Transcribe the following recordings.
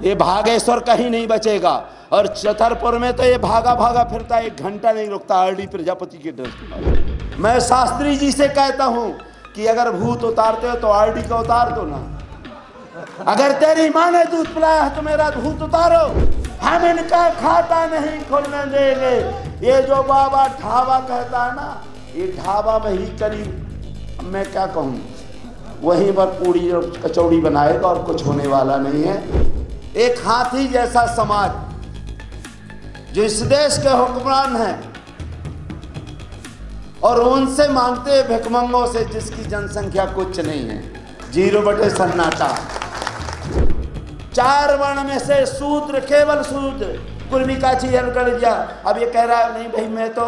ये भागेश्वर कहीं नहीं बचेगा। और छतरपुर में तो ये भागा भागा फिरता, 1 घंटा नहीं रुकता आरडी प्रजापति के डर से। मैं शास्त्री जी से कहता हूं कि अगर भूत उतारते हो तो आरडी का उतार दो ना। अगर तेरी माँ ने दूध पिलाया है तो मेरा भूत उतारो। हम इनका खाता नहीं खुलने देंगे। ये जो बाबा ढाबा कहता है ना, ये ढाबा में ही करीब, मैं क्या कहूँ, वहीं पर पूड़ी और कचौड़ी बनाएगा और कुछ होने वाला नहीं है। एक हाथी जैसा समाज जो इस देश के हुक्मरान हैं और उनसे मांगते भिखमंगों से जिसकी जनसंख्या कुछ नहीं है, 0 सन्नाटा। 4 वर्ण में से शूद्र, केवल शूद्र, कुर्मी काची गया। अब ये कह रहा है नहीं भाई मैं तो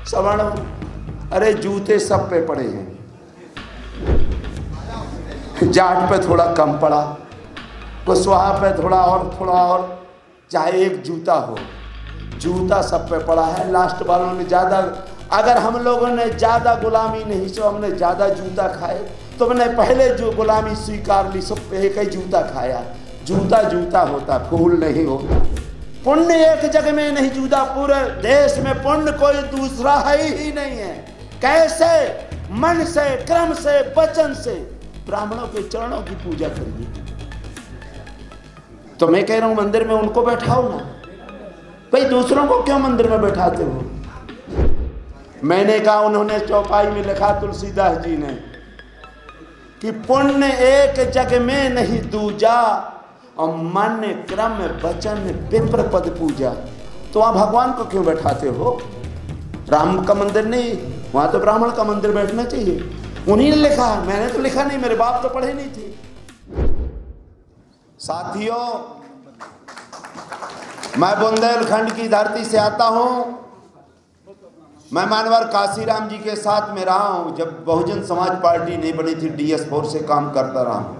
सवर्ण हूं। अरे जूते सब पे पड़े हैं, जाट पे थोड़ा कम पड़ा, कुशवाहा पे थोड़ा और, चाहे एक जूता हो, जूता सब पे पड़ा है। लास्ट वालों ने ज्यादा, अगर हम लोगों ने ज्यादा गुलामी नहीं सो हमने ज्यादा जूता खाए, तो मैंने पहले जो गुलामी स्वीकार ली सब पे एक ही जूता खाया। जूता जूता होता, फूल नहीं होता। पुण्य एक जगह में नहीं जूता, पूरे देश में पुण्य कोई दूसरा है ही नहीं है। कैसे? मन से, क्रम से, वचन से ब्राह्मणों के चरणों की पूजा करिए। तो मैं कह रहा हूं मंदिर में उनको बैठाओ ना भाई, दूसरों को क्यों मंदिर में बैठाते हो? मैंने कहा, उन्होंने चौपाई में लिखा तुलसीदास जी ने कि पुण्य एक जग में नहीं दूजा और मन क्रम वचन विप्र पद पूजा। तो वहां भगवान को क्यों बैठाते हो? राम का मंदिर नहीं, वहां तो ब्राह्मण का मंदिर बैठना चाहिए। उन्हीं ने लिखा, मैंने तो लिखा नहीं, मेरे बाप तो पढ़े नहीं थे। साथियों, मैं बुंदेलखंड की धरती से आता हूं। मैं मानवर काशीराम जी के साथ में रहा हूं जब बहुजन समाज पार्टी नहीं बनी थी, DS4 से काम करता रहा हूं।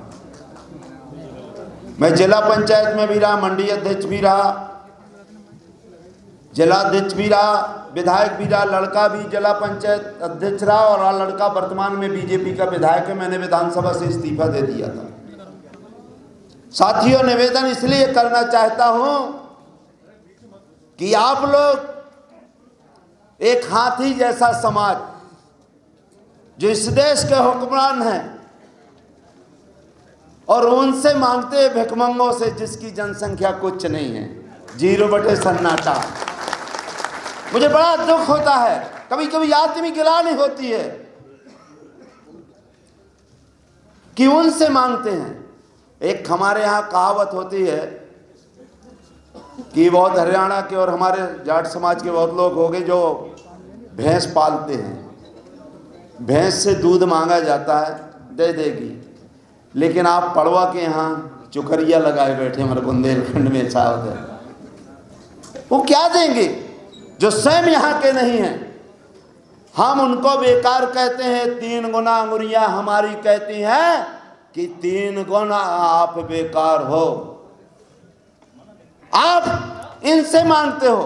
मैं जिला पंचायत में भी रहा, मंडी अध्यक्ष भी रहा, जिला अध्यक्ष भी रहा, विधायक भी रहा, लड़का भी जिला पंचायत अध्यक्ष रहा और लड़का वर्तमान में बीजेपी का विधायक है। मैंने विधानसभा से इस्तीफा दे दिया था। साथियों, निवेदन इसलिए करना चाहता हूं कि आप लोग एक हाथी जैसा समाज जो इस देश के हुक्मरान हैं और उनसे मांगते भिखमंगों से जिसकी जनसंख्या कुछ नहीं है, 0 सन्नाटा। मुझे बड़ा दुख होता है, कभी कभी आदमी गिलानी होती है कि उनसे मांगते हैं। एक हमारे यहाँ कहावत होती है कि बहुत हरियाणा के और हमारे जाट समाज के बहुत लोग हो गए जो भैंस पालते हैं। भैंस से दूध मांगा जाता है, दे देगी, लेकिन आप पड़वा के यहाँ चुकरिया लगाए बैठे हमारे बुंदेलखंड में साहब है, वो क्या देंगे जो स्वयं यहाँ के नहीं हैं? हम उनको बेकार कहते हैं। 3 गुना अंगुरियां हमारी कहती हैं कि 3 गुना आप बेकार हो। आप इनसे मांगते हो,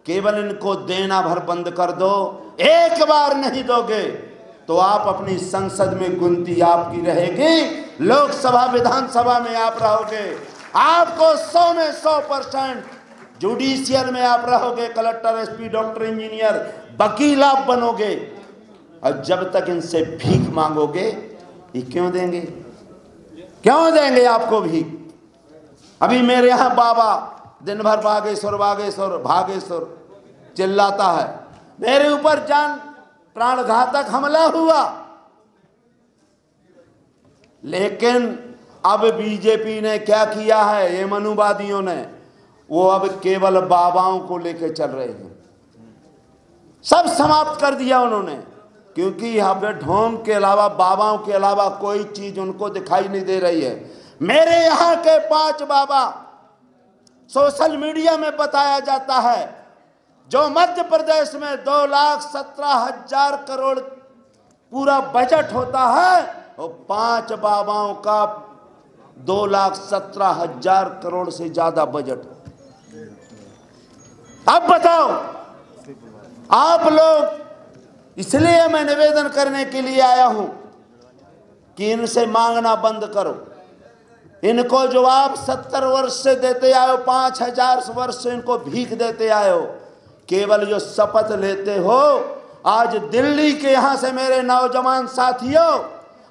केवल इनको देना भर बंद कर दो। एक बार नहीं दोगे तो आप अपनी संसद में गिनती आपकी रहेगी, लोकसभा विधानसभा में आप रहोगे। आपको 100 में 100%, जुडिशियल में आप रहोगे, कलेक्टर, SP, डॉक्टर, इंजीनियर, वकील आप बनोगे। और जब तक इनसे भीख मांगोगे, ये क्यों देंगे? क्यों देंगे आपको भीख? अभी मेरे यहाँ बाबा दिन भर बागेश्वर बागेश्वर भागेश्वर चिल्लाता है। मेरे ऊपर जान प्राणघातक हमला हुआ, लेकिन अब बीजेपी ने क्या किया है, ये मनुवादियों ने, वो अब केवल बाबाओं को लेकर चल रहे हैं। सब समाप्त कर दिया उन्होंने, क्योंकि यहाँ पे ढोंग के अलावा, बाबाओं के अलावा कोई चीज उनको दिखाई नहीं दे रही है। मेरे यहाँ के 5 बाबा सोशल मीडिया में बताया जाता है, जो मध्य प्रदेश में 2,17,000 करोड़ पूरा बजट होता है, वो 5 बाबाओं का 2,17,000 करोड़ से ज्यादा बजट। अब बताओ आप लोग, इसलिए मैं निवेदन करने के लिए आया हूं कि इनसे मांगना बंद करो। इनको जो आप 70 वर्ष से देते आए हो, 5000 वर्ष से इनको भीख देते आए हो, केवल जो शपथ लेते हो, आज दिल्ली के यहां से मेरे नौजवान साथियों,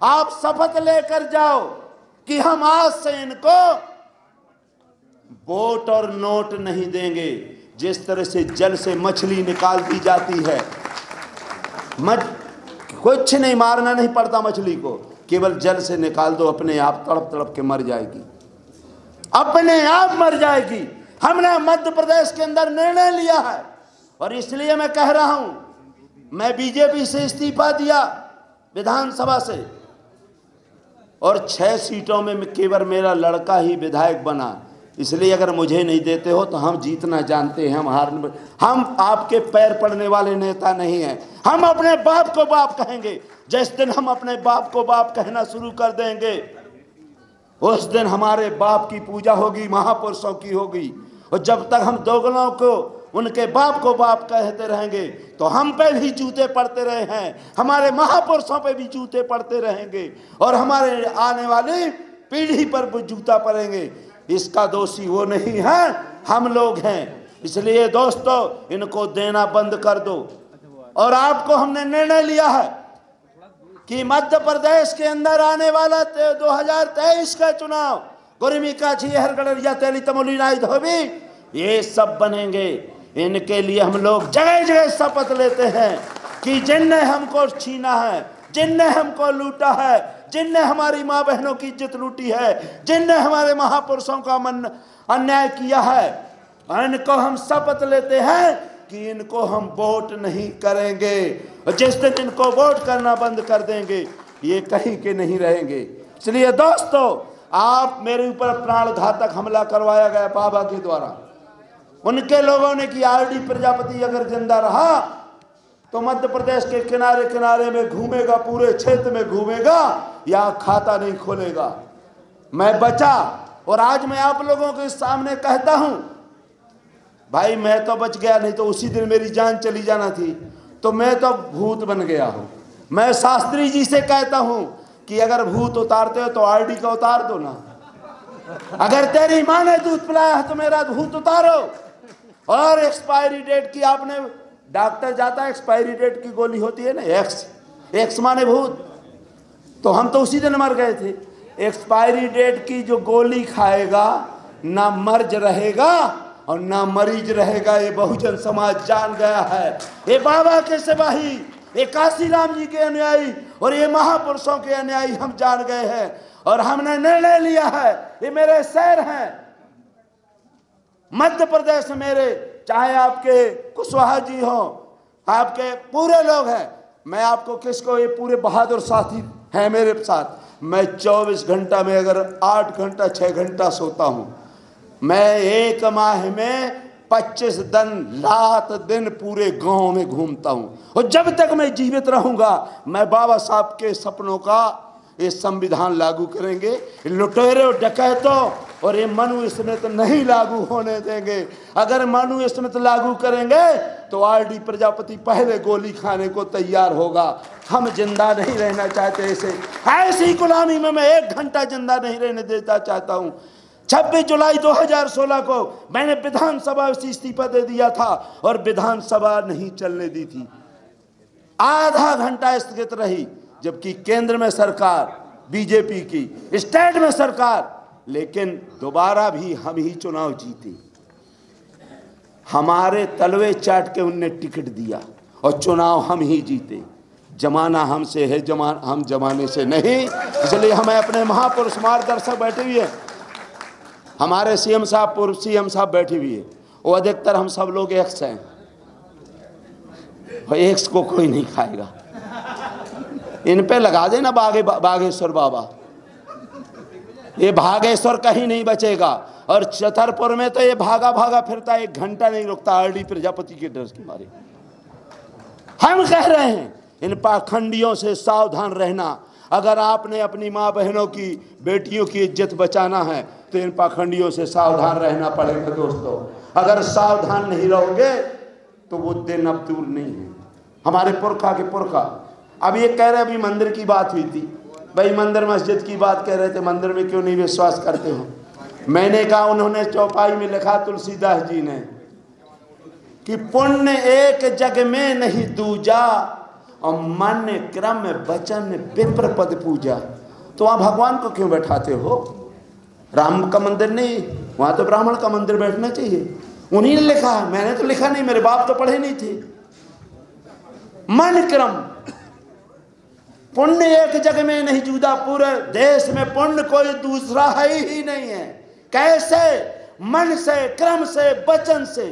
आप शपथ लेकर जाओ कि हम आज से इनको वोट और नोट नहीं देंगे। जिस तरह से जल से मछली निकाल दी जाती है, कुछ नहीं, मारना नहीं पड़ता मछली को, केवल जल से निकाल दो, अपने आप तड़प तड़प के मर जाएगी, अपने आप मर जाएगी। हमने मध्य प्रदेश के अंदर निर्णय लिया है और इसलिए मैं कह रहा हूं, मैं बीजेपी से इस्तीफा दिया विधानसभा से और 6 सीटों में केवल मेरा लड़का ही विधायक बना। इसलिए अगर मुझे नहीं देते हो तो हम जीतना जानते हैं, हम आपके पैर पड़ने वाले नेता नहीं हैं। हम अपने बाप को बाप कहेंगे। जिस दिन हम अपने बाप को बाप कहना शुरू कर देंगे, उस दिन हमारे बाप की पूजा होगी, महापुरुषों की होगी। और जब तक हम दोगलों को, उनके बाप को बाप कहते रहेंगे तो हम पे भी जूते पड़ते रहे हैं, हमारे महापुरुषों पे भी जूते पड़ते रहेंगे और हमारे आने वाली पीढ़ी पर भी जूता पड़ेंगे। इसका दोषी वो नहीं है, हम लोग हैं। इसलिए दोस्तों, इनको देना बंद कर दो। और आपको हमने निर्णय लिया है कि मध्य प्रदेश के अंदर आने वाला 2023 का चुनाव, गुरमी काछी, हरगढ़िया, तेली, तमोली, नाई, धोबी, ये सब बनेंगे। इनके लिए हम लोग जगह जगह शपथ लेते हैं कि जिनने हमको छीना है, जिनने हमको लूटा है, जिनने हमारी माँ बहनों की इज्जत लूटी है, जिनने हमारे महापुरुषों का अन्याय किया है, इनको हम शपथ लेते हैं कि इनको हम वोट नहीं करेंगे। और जिस दिन इनको वोट करना बंद कर देंगे, ये कहीं के नहीं रहेंगे। इसलिए दोस्तों, आप मेरे ऊपर प्राणघातक हमला करवाया गया बाबा के द्वारा। उनके लोगों ने कि आरडी प्रजापति अगर जिंदा रहा तो मध्य प्रदेश के किनारे किनारे में घूमेगा, पूरे क्षेत्र में घूमेगा, या खाता नहीं खोलेगा। मैं बचा और आज मैं आप लोगों के सामने कहता हूं, भाई मैं तो बच गया, नहीं तो उसी दिन मेरी जान चली जाना थी। तो मैं तो भूत बन गया हूं। मैं शास्त्री जी से कहता हूं कि अगर भूत उतारते हो तो आरडी का उतार दो ना। अगर तेरी माँ ने दूध पिलाया है तो मेरा भूत उतारो। और एक्सपायरी डेट की, आपने डॉक्टर जाता है, एक्सपायरी डेट की गोली होती है ना, एक्स माने भूत, तो हम तो उसी दिन मर गए थे। एक्सपायरी डेट की जो गोली खाएगा, ना मर्ज रहेगा और ना मरीज रहेगा। ये बहुजन समाज जान गया है। ये बाबा के सिपाही, ये काशीराम जी के अनुयायी और ये महापुरुषों के अनुयायी हम जान गए हैं और हमने निर्णय लिया है। ये मेरे शहर हैं, मध्य प्रदेश मेरे, चाहे आपके कुशवाहा जी हो, आपके पूरे लोग हैं। मैं आपको किसको, ये पूरे बहादुर साथी हैं मेरे साथ। मैं 24 घंटा में अगर 8 घंटा 6 घंटा सोता हूं। मैं 1 माह में 25 दिन रात दिन पूरे गांव में घूमता हूं। और जब तक मैं जीवित रहूंगा, मैं बाबा साहब के सपनों का ये संविधान लागू करेंगे। लुटेरों, डकैतों और ये मनु स्मृति नहीं लागू होने देंगे। अगर मनु स्मृति लागू करेंगे तो आरडी प्रजापति पहले गोली खाने को तैयार होगा। हम जिंदा नहीं रहना चाहते। ऐसी गुलामी में मैं 1 घंटा जिंदा नहीं रहने देता चाहता हूं। 26 जुलाई 2016 को मैंने विधानसभा से इस्तीफा दे दिया था और विधानसभा नहीं चलने दी थी। आधा घंटा स्थगित रही, जबकि केंद्र में सरकार बीजेपी की, स्टेट में सरकार, लेकिन दोबारा भी हम ही चुनाव जीते। हमारे तलवे चाट के उनने टिकट दिया और चुनाव हम ही जीते। जमाना हमसे है, हम जमाने से नहीं। इसलिए हमें अपने महापुरुष मार्गदर्शक बैठे हुए हैं, हमारे सीएम साहब, पूर्व सीएम साहब बैठे हुए हैं। वो अधिकतर हम सब लोग एक्स हैं, और एक्स को कोई नहीं खाएगा। इन पे लगा देना बागेश्वर बाबा, ये भागेश्वर कहीं नहीं बचेगा। और छतरपुर में तो ये भागा भागा फिरता, 1 घंटा नहीं रुकता आरडी प्रजापति के डर के मारे। हम कह रहे हैं, इन पाखंडियों से सावधान रहना। अगर आपने अपनी माँ बहनों की, बेटियों की इज्जत बचाना है तो इन पाखंडियों से सावधान रहना पड़ेगा दोस्तों। अगर सावधान नहीं रहोगे तो वो दिन अब दूर नहीं है। हमारे पुरखा के पुरखा, अब ये कह रहे, अभी मंदिर की बात हुई थी, भाई मंदिर मस्जिद की बात कह रहे थे, मंदिर में क्यों नहीं विश्वास करते हो? मैंने कहा उन्होंने चौपाई में लिखा तुलसीदास जी ने कि पुण्य एक जग में नहीं दूजा और मन क्रम वचन विप्र पद पूजा। तो वहां भगवान को क्यों बैठाते हो? राम का मंदिर नहीं, वहां तो ब्राह्मण का मंदिर बैठना चाहिए। उन्हीं ने लिखा है, मैंने तो लिखा नहीं, मेरे बाप तो पढ़े नहीं थे। मन क्रम, पुण्य एक जग में नहीं जुदा, पूरे देश में पुण्य कोई दूसरा है ही नहीं है। कैसे? मन से, क्रम से, वचन से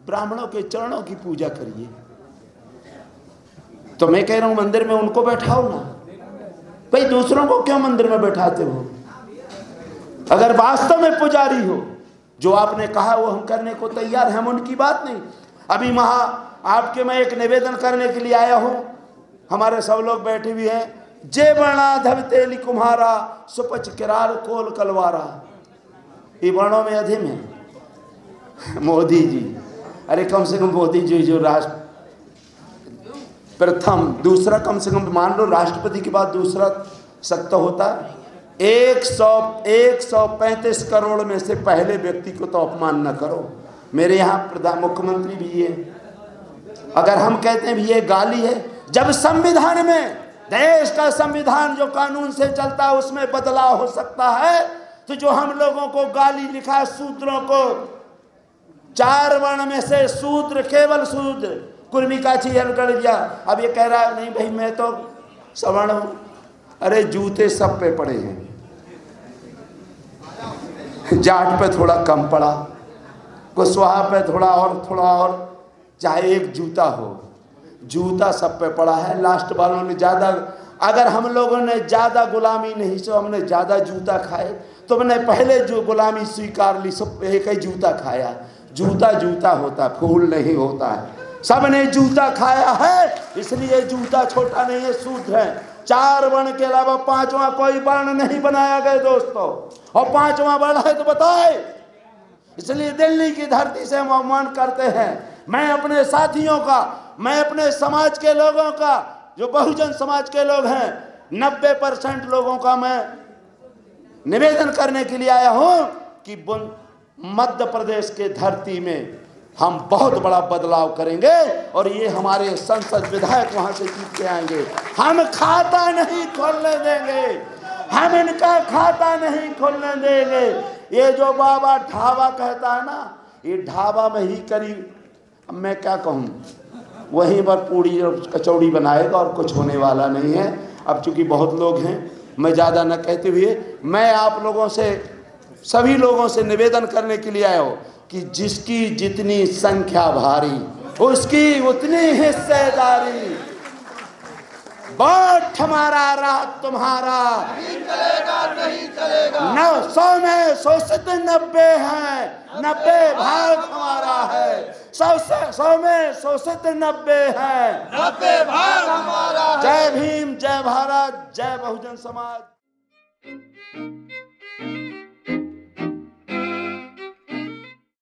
ब्राह्मणों के चरणों की पूजा करिए। तो मैं कह रहा हूं मंदिर में उनको बैठाओ ना भाई, दूसरों को क्यों मंदिर में बैठाते हो? अगर वास्तव में पुजारी हो, जो आपने कहा वो हम करने को तैयार हैं, हम उनकी बात नहीं। अभी आपके मैं एक निवेदन करने के लिए आया हूं, हमारे सब लोग बैठे भी हैं। जे वर्णाधव तेली कुम्हारा सुपच किरार कोल कलवारा, ये वर्णों में अधीम है। मोदी जी, अरे कम से कम मोदी जी जो राष्ट्र प्रथम, दूसरा कम से कम मान लो राष्ट्रपति के बाद दूसरा सत्ता होता है। 135 करोड़ में से पहले व्यक्ति को तो अपमान न करो। मेरे यहाँ प्रधान मुख्यमंत्री भी है, अगर हम कहते हैं भी ये गाली है, जब संविधान में, देश का संविधान जो कानून से चलता है उसमें बदलाव हो सकता है, तो जो हम लोगों को गाली लिखा शूद्रों को, 4 वर्ण में से शूद्र, केवल शूद्र, कुर्मी काछी गड़िया, अब ये कह रहा है नहीं भाई मैं तो सवर्ण हूं। अरे जूते सब पे पड़े हैं, जाट पे थोड़ा कम पड़ा, कुशवाहा पे थोड़ा और, चाहे एक जूता हो, जूता सब पे पड़ा है। लास्ट वालों ने ज्यादा, अगर हम लोगों ने ज्यादा गुलामी नहीं सो हमने ज्यादा जूता खाए, तो मैंने पहले जो गुलामी स्वीकार ली, सब एक ही जूता खाया। जूता जूता होता, फूल नहीं होता है। सबने जूता खाया है, इसलिए जूता छोटा नहीं है, शूद्र है। 4 वर्ण के अलावा 5वां कोई वर्ण नहीं बनाया गया दोस्तों, और 5वां वर्ण है तो बताए। इसलिए दिल्ली की धरती से हम अपमान करते हैं। मैं अपने साथियों का, मैं अपने समाज के लोगों का, जो बहुजन समाज के लोग हैं, 90% लोगों का मैं निवेदन करने के लिए आया हूं कि मध्य प्रदेश के धरती में हम बहुत बड़ा बदलाव करेंगे, और ये हमारे संसद विधायक वहां से जीत के आएंगे। हम खाता नहीं खोलने देंगे, हम इनका खाता नहीं खोलने देंगे। ये जो बाबा ढाबा कहता है ना, ये ढाबा में ही करीब, मैं क्या कहूँ, वहीं पर पूड़ी और कचौड़ी बनाएगा और कुछ होने वाला नहीं है। अब चूंकि बहुत लोग हैं, मैं ज़्यादा न कहते हुए मैं आप लोगों से, सभी लोगों से निवेदन करने के लिए आया हूँ कि जिसकी जितनी संख्या भारी उसकी उतनी हिस्सेदारी। वोट हमारा, राहत तुम्हारा, नहीं चलेगा, नहीं चलेगा। 100 में शोषित 90 हैं, 90 भाग हमारा है। 100 में शोषित 90 हैं, 90 भाग हमारा है। जय भीम, जय भारत, जय बहुजन समाज।